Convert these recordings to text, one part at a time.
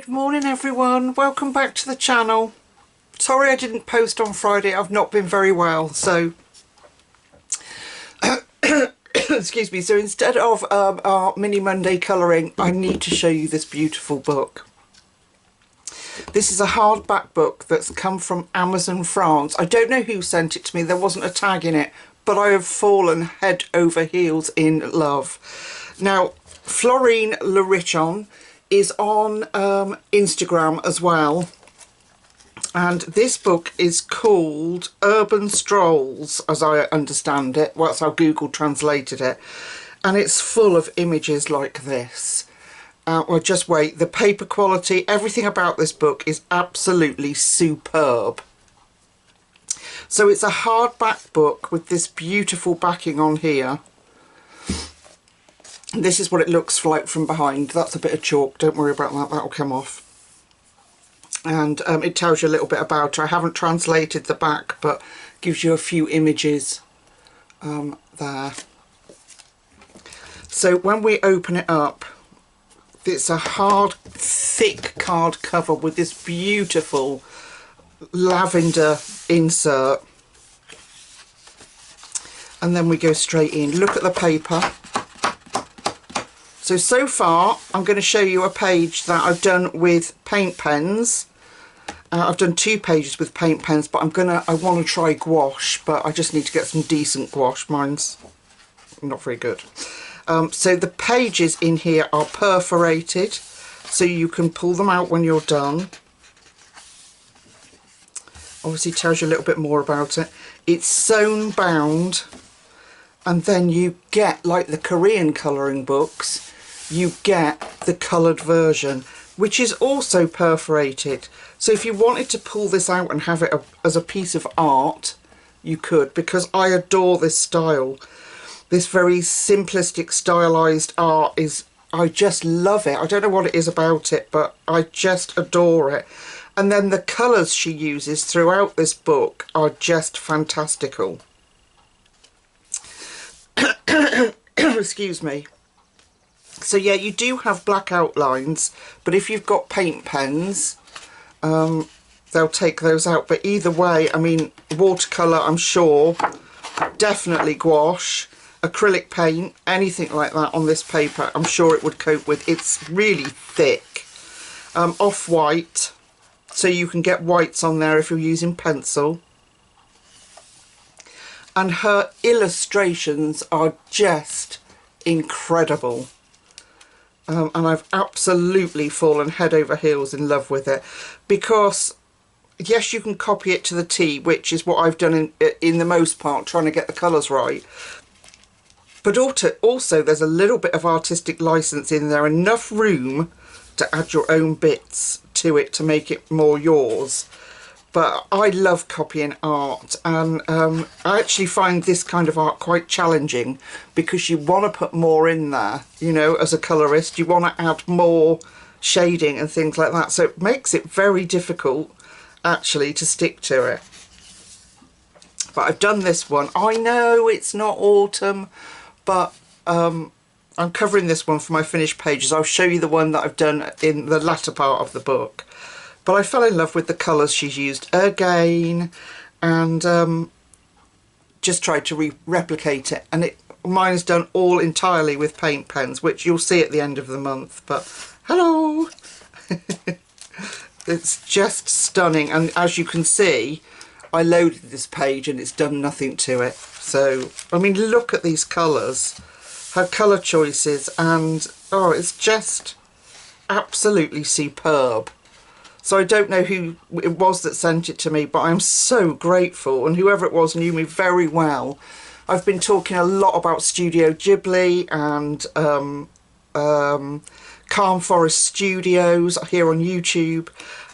Good morning everyone, welcome back to the channel. Sorry I didn't post on Friday, I've not been very well, so excuse me. So instead of our mini Monday colouring, I need to show you this beautiful book. This is a hardback book that's come from Amazon France. I don't know who sent it to me, there wasn't a tag in it, but I have fallen head over heels in love. Now, Florine Larichon is on Instagram as well, and this book is called Urban Strolls, as I understand it. Well, that's how Google translated it, and it's full of images like this. Well, just wait, the paper quality, everything about this book is absolutely superb. So it's a hardback book with this beautiful backing on here. This is what it looks like from behind. That's a bit of chalk, don't worry about that, that'll come off. And it tells you a little bit about her. I haven't translated the back, but gives you a few images there. So when we open it up, it's a hard, thick card cover with this beautiful lavender insert. And then we go straight in. Look at the paper. So far, I'm going to show you a page that I've done with paint pens. I've done 2 pages with paint pens, but I want to try gouache, but I just need to get some decent gouache. Mine's not very good. So the pages in here are perforated, so you can pull them out when you're done. Obviously tells you a little bit more about it. It's sewn bound, and then you get, like the Korean colouring books, you get the coloured version, which is also perforated. So if you wanted to pull this out and have it as a piece of art, you could, because I adore this style. This very simplistic stylized art is, I just love it. I don't know what it is about it, but I just adore it. And then the colours she uses throughout this book are just fantastical. Excuse me. So yeah, you do have black outlines, but if you've got paint pens, they'll take those out. But either way, I mean, watercolour, I'm sure, definitely gouache, acrylic paint, anything like that on this paper, I'm sure it would cope with. It's really thick. Off-white, so you can get whites on there if you're using pencil. And her illustrations are just incredible. And I've absolutely fallen head over heels in love with it, because yes, you can copy it to the T, which is what I've done in the most part, trying to get the colours right. But also there's a little bit of artistic license in there, enough room to add your own bits to it to make it more yours. But I love copying art, and I actually find this kind of art quite challenging, because you want to put more in there, you know, as a colourist. You want to add more shading and things like that. So it makes it very difficult, actually, to stick to it. But I've done this one. I know it's not autumn, but I'm covering this one for my finished pages. I'll show you the one that I've done in the latter part of the book. But I fell in love with the colours she's used again, and just tried to replicate it. And mine is done all entirely with paint pens, which you'll see at the end of the month. But hello! It's just stunning. And as you can see, I loaded this page and it's done nothing to it. So, I mean, look at these colours, her colour choices, and oh, it's just absolutely superb. So I don't know who it was that sent it to me, but I'm so grateful, and whoever it was knew me very well. I've been talking a lot about Studio Ghibli and Calm Forest Studios here on YouTube,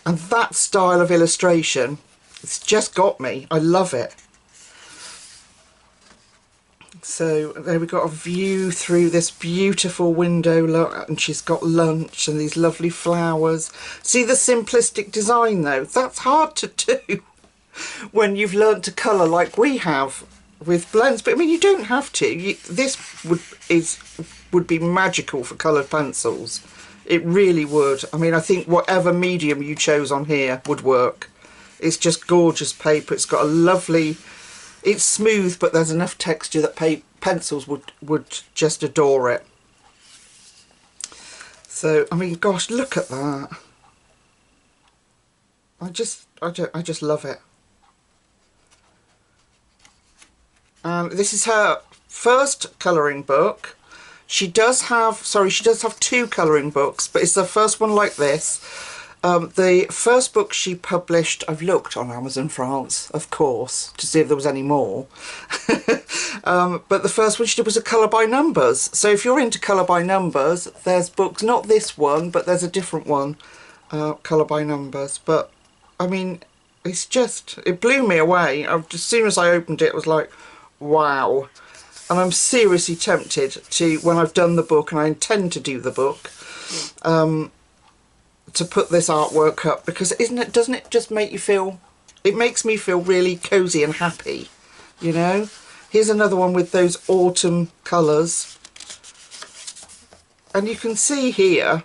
and that style of illustration, it's just got me. I love it. So there we've got a view through this beautiful window, look, and she's got lunch and these lovely flowers. See the simplistic design though? That's hard to do when you've learnt to colour like we have with blends. But I mean, you don't have to. This would be magical for coloured pencils. It really would. I mean, I think whatever medium you chose on here would work. It's just gorgeous paper. It's got a lovely, it's smooth, but there's enough texture that pencils would just adore it. So, I mean, gosh, look at that. I just love it. And this is her first colouring book. She does have two colouring books, but it's the first one like this. The first book she published, I've looked on Amazon France, of course, to see if there was any more. But the first one she did was a colour by numbers. So if you're into colour by numbers, there's books, not this one, but there's a different one, colour by numbers. But, I mean, it's just, it blew me away. As soon as I opened it, it was like, wow. And I'm seriously tempted to, when I've done the book, and I intend to do the book, to put this artwork up, because doesn't it just make you feel, it makes me feel really cosy and happy, you know. Here's another one with those autumn colours, and you can see here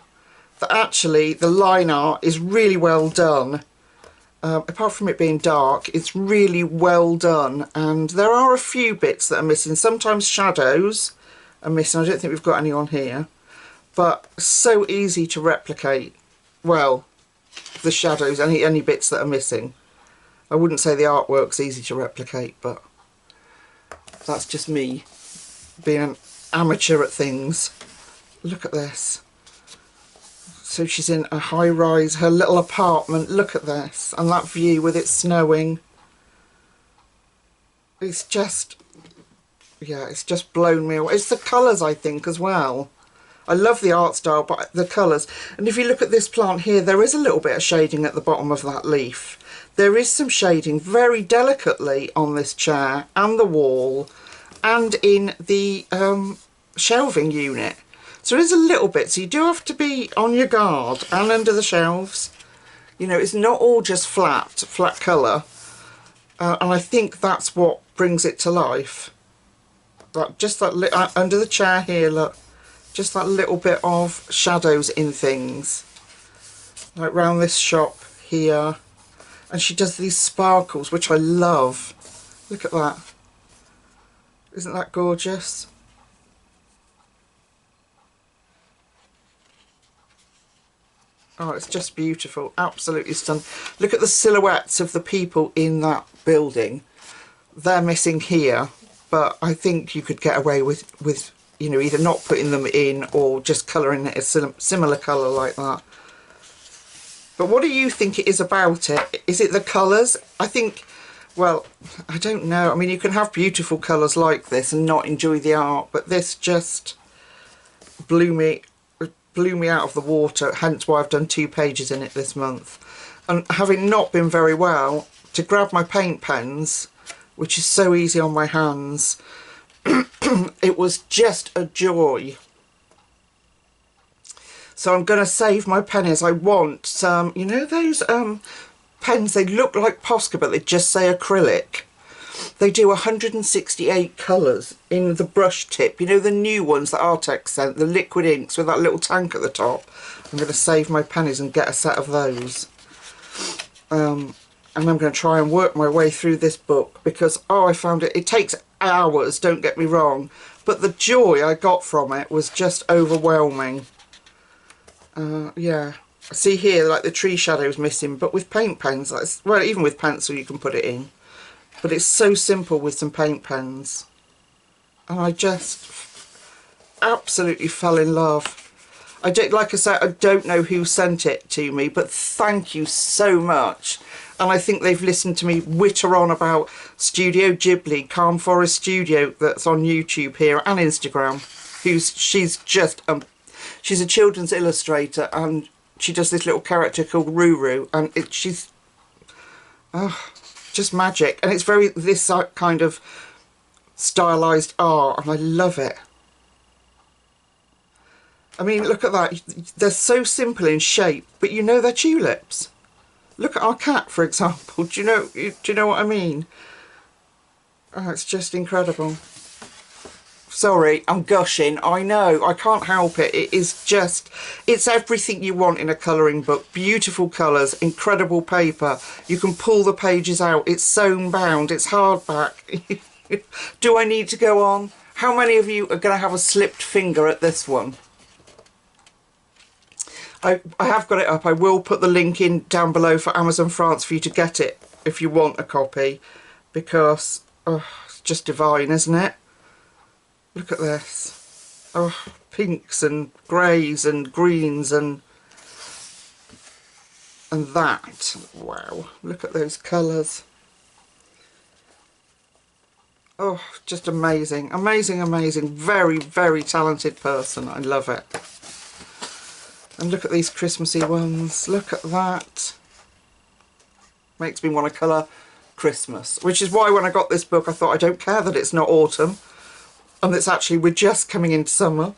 that actually the line art is really well done. Apart from it being dark, it's really well done, and there are a few bits that are missing. Sometimes shadows are missing. I don't think we've got any on here, but so easy to replicate. Well, the shadows, any bits that are missing. I wouldn't say the artwork's easy to replicate, but that's just me being an amateur at things. Look at this. So she's in a high-rise, her little apartment. Look at this, and that view with it snowing. It's just, yeah, it's just blown me away. It's the colours, I think, as well. I love the art style, but the colours. And if you look at this plant here, there is a little bit of shading at the bottom of that leaf. There is some shading very delicately on this chair and the wall and in the shelving unit. So there is a little bit, so you do have to be on your guard, and under the shelves. You know, it's not all just flat colour. And I think that's what brings it to life. Like just that under the chair here, look. Just that little bit of shadows in things. Like round this shop here. And she does these sparkles, which I love. Look at that. Isn't that gorgeous? Oh, it's just beautiful. Absolutely stunning. Look at the silhouettes of the people in that building. They're missing here, but I think you could get away with you know, either not putting them in or just colouring it a similar colour like that. But what do you think it is about it? Is it the colours? I think, well, I don't know. I mean, you can have beautiful colours like this and not enjoy the art, but this just blew me out of the water, hence why I've done 2 pages in it this month. And having not been very well, to grab my paint pens, which is so easy on my hands, it was just a joy. So I'm going to save my pennies. I want some, you know those pens, they look like Posca but they just say acrylic. They do 168 colours in the brush tip. You know, the new ones that Artex sent, the liquid inks with that little tank at the top. I'm going to save my pennies and get a set of those. And I'm going to try and work my way through this book because, oh, I found it takes hours, don't get me wrong. But the joy I got from it was just overwhelming. Yeah. See here, like the tree shadow's missing, but with paint pens, well, even with pencil you can put it in. But it's so simple with some paint pens. And I just absolutely fell in love. Like I said, I don't know who sent it to me, but thank you so much. And I think they've listened to me witter on about Studio Ghibli, Calm Forest Studio, that's on YouTube here and Instagram. She's a children's illustrator, and she does this little character called Ruru, and she's just magic, and it's very this kind of stylized art, and I love it. I mean, look at that. They're so simple in shape, but you know they're tulips. Look at our cat, for example. Do you know what I mean? Oh, it's just incredible. sorry, I'm gushing. I know, I can't help it. It is just, it's everything you want in a colouring book. Beautiful colours, incredible paper. You can pull the pages out. It's sewn bound, it's hardback. Do I need to go on? How many of you are going to have a slipped finger at this one? I have got it up. I will put the link in down below for Amazon France for you to get it if you want a copy, because oh, it's just divine, isn't it? Look at this. Oh, pinks and greys and greens and that. Wow, look at those colours. Oh, just amazing, amazing, amazing. Very, very talented person. I love it. And look at these Christmassy ones. Look at that. Makes me want to colour Christmas. Which is why when I got this book I thought, I don't care that it's not autumn. And it's actually, we're just coming into summer.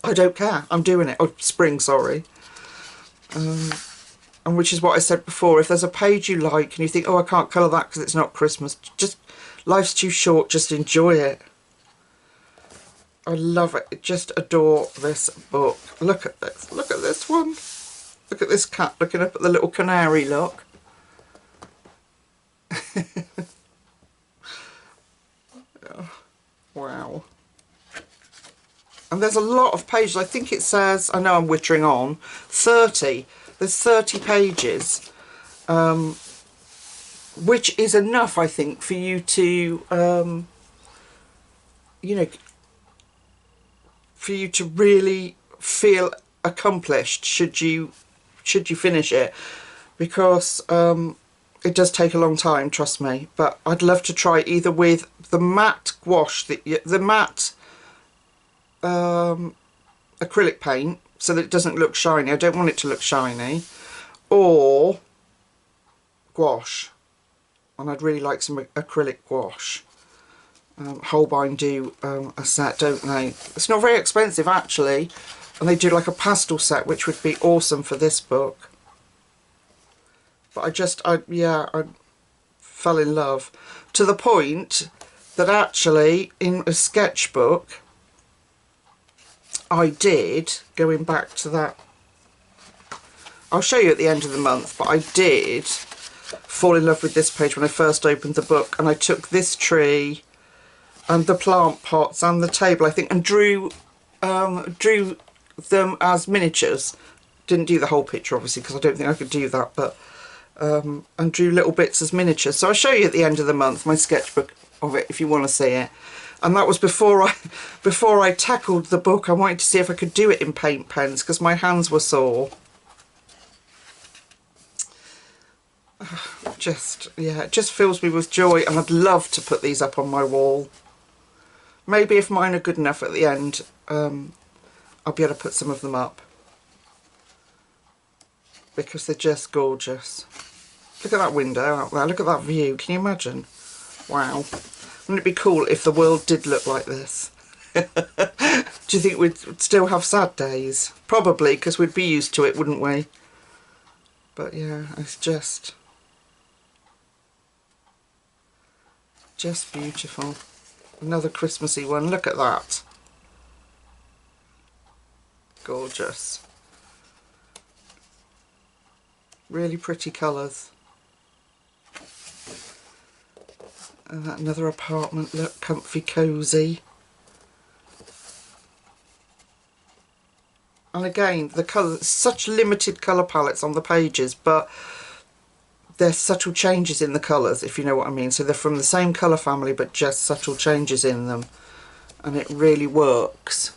I don't care. I'm doing it. Oh, spring, sorry. And which is what I said before. If there's a page you like and you think, oh, I can't colour that because it's not Christmas, just, life's too short, just enjoy it. I love it. I just adore this book. Look at this. Look at this one. Look at this cat looking up at the little canary, look. Oh, wow. And there's a lot of pages. I think it says, I know I'm wittering on, 30. There's 30 pages. Which is enough, I think, for you to, you know, for you to really feel accomplished should you finish it, because it does take a long time, trust me. But I'd love to try either with the matte gouache, the matte acrylic paint, so that it doesn't look shiny. I don't want it to look shiny, or gouache, and I'd really like some acrylic gouache. Holbein do a set, don't they? It's not very expensive actually, and they do like a pastel set, which would be awesome for this book. But I fell in love to the point that actually in a sketchbook I did, going back to that, I'll show you at the end of the month, but I did fall in love with this page when I first opened the book, and I took this tree and the plant pots and the table, I think, and drew them as miniatures. Didn't do the whole picture obviously because I don't think I could do that, but and drew little bits as miniatures. So I'll show you at the end of the month my sketchbook of it if you want to see it. And that was before I tackled the book. I wanted to see if I could do it in paint pens because my hands were sore. Just, yeah, it just fills me with joy, and I'd love to put these up on my wall. Maybe if mine are good enough at the end, I'll be able to put some of them up, because they're just gorgeous. Look at that window out there, look at that view, can you imagine? Wow. Wouldn't it be cool if the world did look like this? Do you think we'd still have sad days? Probably, because we'd be used to it, wouldn't we? But yeah, it's just beautiful. Another Christmassy one, look at that. Gorgeous. Really pretty colours. And another apartment, look, comfy, cosy. And again, the colours, such limited colour palettes on the pages, but there's subtle changes in the colours, if you know what I mean. So they're from the same colour family, but just subtle changes in them. And it really works.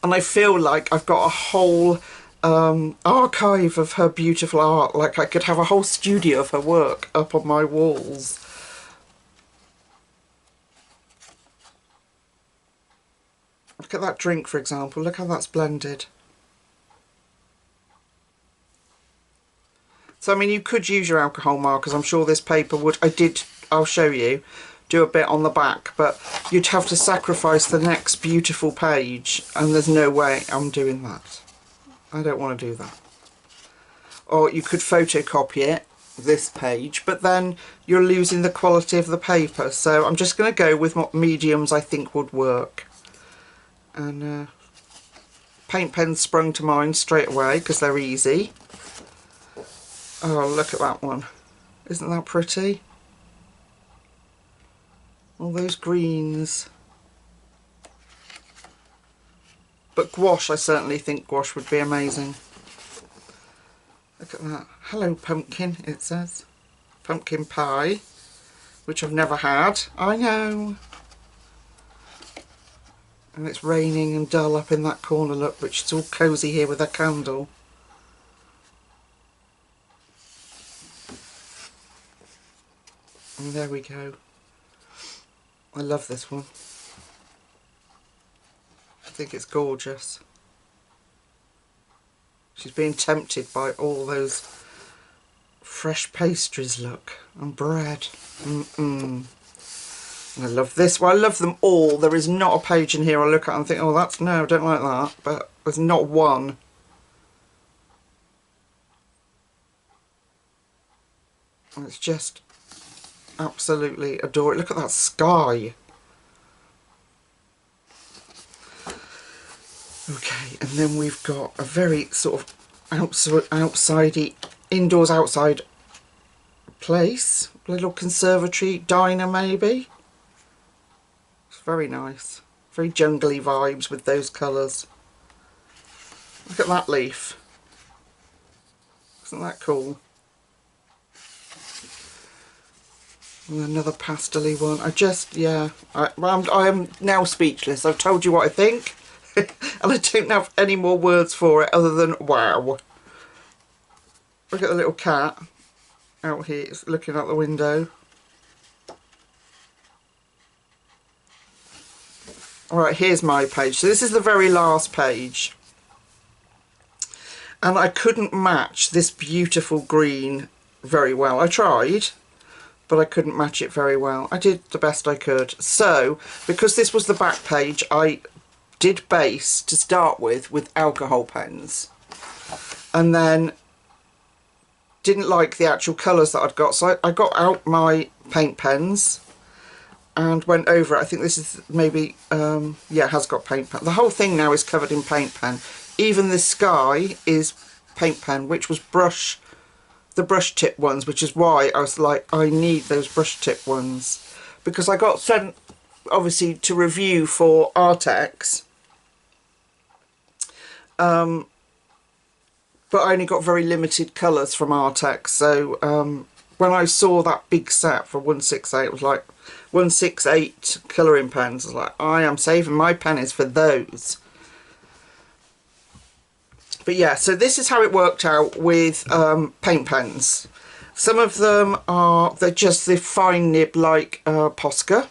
And I feel like I've got a whole archive of her beautiful art. Like I could have a whole studio of her work up on my walls. Look at that drink, for example. Look how that's blended. So, I mean, you could use your alcohol markers. I'm sure this paper would. I'll show you, do a bit on the back, but you'd have to sacrifice the next beautiful page, and there's no way I'm doing that. I don't want to do that. Or you could photocopy it, this page, but then you're losing the quality of the paper. So I'm just going to go with what mediums I think would work. And paint pens sprung to mind straight away because they're easy. Oh, look at that one. Isn't that pretty? All those greens. But gouache, I certainly think gouache would be amazing. Look at that. Hello pumpkin, it says. Pumpkin pie, which I've never had. I know. And it's raining and dull up in that corner, look, which is all cosy here with a candle. And there we go. I love this one. I think it's gorgeous. She's being tempted by all those fresh pastries, look, and bread. And I love this one. I love them all. There is not a page in here I look at and think, oh, that's no, I don't like that. But there's not one. And it's just absolutely adorable. Look at that sky. Okay, and then we've got a very sort of outsidey, indoors outside place. Little conservatory, diner maybe. It's very nice. Very jungly vibes with those colours. Look at that leaf. Isn't that cool? And another pastel-y one. I just, yeah, I am now speechless. I've told you what I think. And I don't have any more words for it other than wow. Look at the little cat out here, it's looking out the window. Alright, here's my page. So this is the very last page. And I couldn't match this beautiful green very well. I tried, but I couldn't match it very well. I did the best I could. So, because this was the back page, I did base to start with alcohol pens, and then didn't like the actual colours that I'd got, so I got out my paint pens and went over it. I think this is maybe yeah, it has got paint pen. The whole thing now is covered in paint pen. Even the sky is paint pen, which was the brush tip ones, which is why I was like, I need those brush tip ones, because I got sent obviously to review for Artex, but I only got very limited colours from Artex. So when I saw that big set for 168, it was like 168 colouring pens. I was like, I am saving my pennies for those. But yeah, so this is how it worked out with paint pens. Some of them they're just the fine nib like Posca.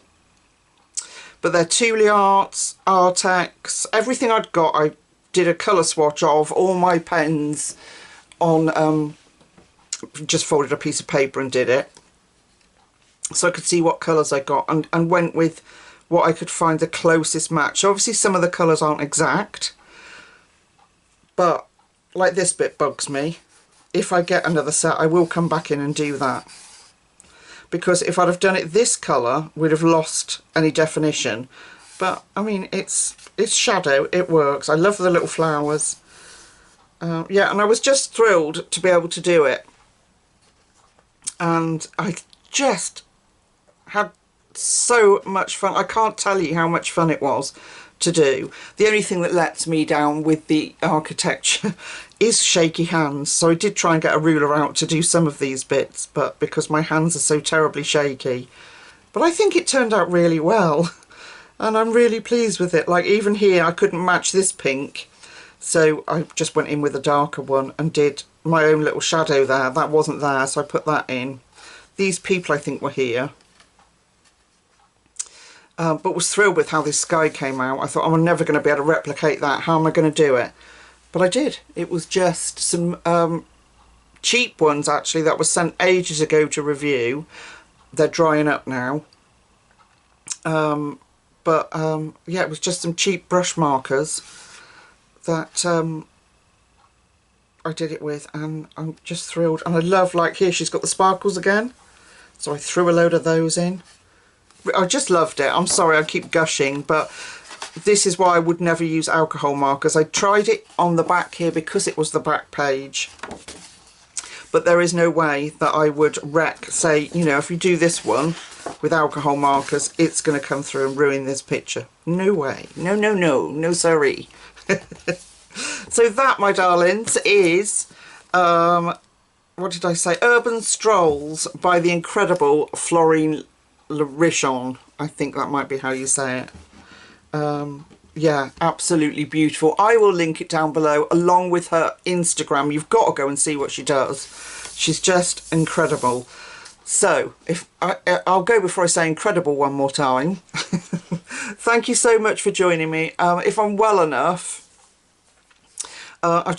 But they're Thule Arts, Artex, everything I'd got, I did a colour swatch of all my pens on, just folded a piece of paper and did it. So I could see what colours I got, and went with what I could find the closest match. So obviously some of the colours aren't exact, but like this bit bugs me. If I get another set, I will come back in and do that. Because if I'd have done it this colour, we'd have lost any definition. But I mean, it's shadow, it works. I love the little flowers. Yeah, and I was just thrilled to be able to do it. And I just had so much fun. I can't tell you how much fun it was to do. The only thing that lets me down with the architecture is shaky hands, so I did try and get a ruler out to do some of these bits, but because my hands are so terribly shaky. But I think it turned out really well, and I'm really pleased with it. Like even here I couldn't match this pink, so I just went in with a darker one and did my own little shadow there. That wasn't there, so I put that in. These people I think were here. But was thrilled with how this sky came out. I thought, I'm never going to be able to replicate that. How am I going to do it? But I did. It was just some cheap ones, actually, that was sent ages ago to review. They're drying up now. Yeah, it was just some cheap brush markers that I did it with, and I'm just thrilled. And I love, like here, she's got the sparkles again. So I threw a load of those in. I just loved it. I'm sorry I keep gushing, but this is why I would never use alcohol markers. I tried it on the back here because it was the back page, but there is no way that I would say, you know, if you do this one with alcohol markers, it's going to come through and ruin this picture. No way. No, no, no. No, sorry. So that, my darlings, is, what did I say? Urban Strolls by the incredible Florine Richon. I think that might be how you say it. Yeah, absolutely beautiful. I will link it down below along with her Instagram. You've got to go and see what she does. She's just incredible. So if I'll go before I say incredible one more time. Thank you so much for joining me. If I'm well enough, I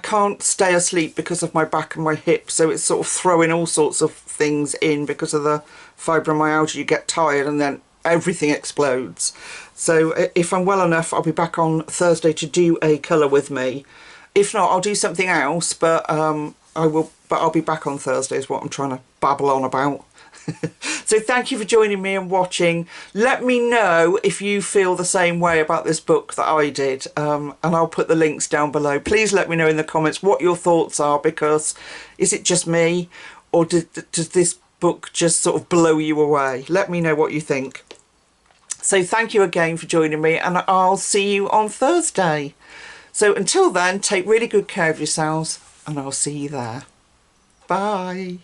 can't stay asleep because of my back and my hip, so it's sort of throwing all sorts of things in because of the fibromyalgia. You get tired and then everything explodes. So if I'm well enough, I'll be back on Thursday to do a colour with me. If not, I'll do something else, but I'll be back on Thursday is what I'm trying to babble on about. So thank you for joining me and watching. Let me know if you feel the same way about this book that I did, and I'll put the links down below. Please let me know in the comments what your thoughts are, because is it just me, or does this book just sort of blow you away? Let me know what you think. So thank you again for joining me, and I'll see you on Thursday. So until then, take really good care of yourselves, and I'll see you there. Bye.